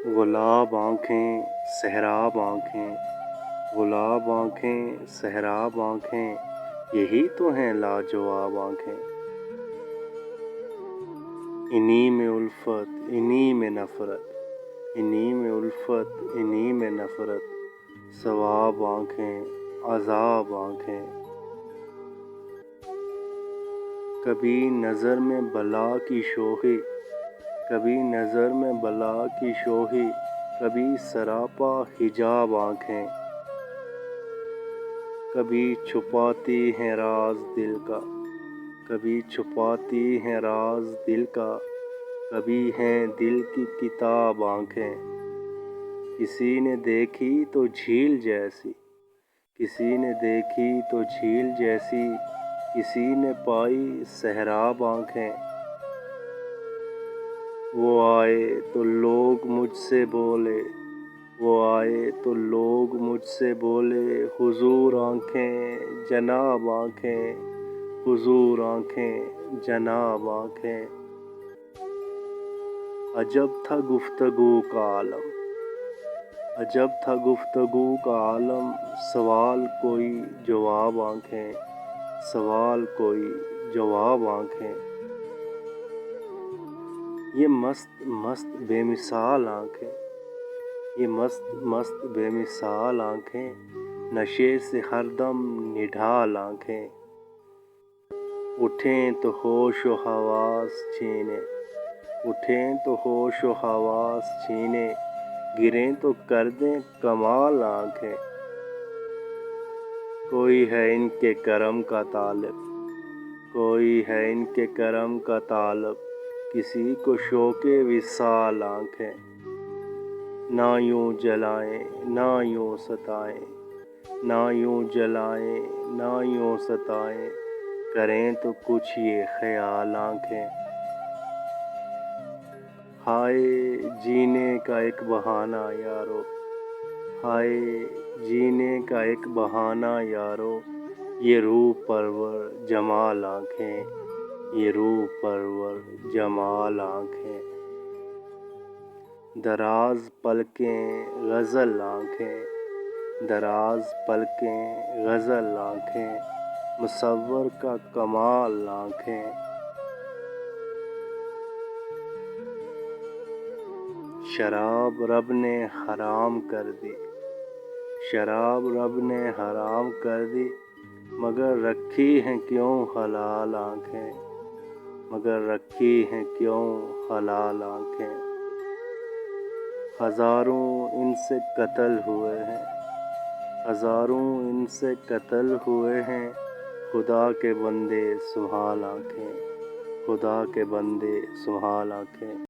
گلاب آنکھیں سحراب آنکھیں، گلاب آنکھیں سحراب آنکھیں، یہی تو ہیں لاجواب آنکھیں۔ انہی میں الفت انہی میں نفرت، انہی میں الفت انہی میں نفرت، ثواب آنکھیں عذاب آنکھیں۔ کبھی نظر میں بلا کی شوخی، کبھی نظر میں بلا کی شوخی، کبھی سراپا حجاب آنکھیں۔ کبھی چھپاتی ہیں راز دل کا، کبھی چھپاتی ہیں راز دل کا، کبھی ہیں دل کی کتاب آنکھیں۔ کسی نے دیکھی تو جھیل جیسی، کسی نے دیکھی تو جھیل جیسی، کسی نے پائی سحراب آنکھیں۔ وہ آئے تو لوگ مجھ سے بولے، وہ آئے تو لوگ مجھ سے بولے، حضور آنکھیں جناب آنکھیں، حضور آنکھیں جناب آنکھیں۔ عجب تھا گفتگو کا عالم، عجب تھا گفتگو کا عالم، سوال کوئی جواب آنکھیں، سوال کوئی جواب آنکھیں۔ یہ مست مست بے مثال آنکھیں، یہ مست مست بے مثال آنکھیں، نشے سے ہر دم نڈھال آنکھیں۔ اٹھیں تو ہوش و حواس چھینے، اٹھیں تو ہوش و حواس چھینے، گریں تو کر دیں کمال آنکھیں۔ کوئی ہے ان کے کرم کا طالب، کوئی ہے ان کے کرم کا طالب، کسی کو شوق وصال آنکھیں۔ نہ یوں جلائیں نہ یوں ستائیں، نہ یوں جلائیں نہ یوں ستائیں، کریں تو کچھ یہ خیال آنکھیں۔ ہائے جینے کا ایک بہانہ یارو، ہائے جینے کا ایک بہانہ یارو، یہ روح پرور جمال آنکھیں، یہ روح پرور جمال آنکھیں۔ دراز پلکیں غزل آنکھیں، دراز پلکیں غزل آنکھیں، مصور کا کمال آنکھیں۔ شراب رب نے حرام کر دی، شراب رب نے حرام کر دی، مگر رکھی ہیں کیوں حلال آنکھیں، مگر رکھی ہیں کیوں حلال آنکھیں۔ ہزاروں ان سے قتل ہوئے ہیں، ہزاروں ان سے قتل ہوئے ہیں، خدا کے بندے سنبھال آنکھیں، خدا کے بندے سنبھال آنکھیں۔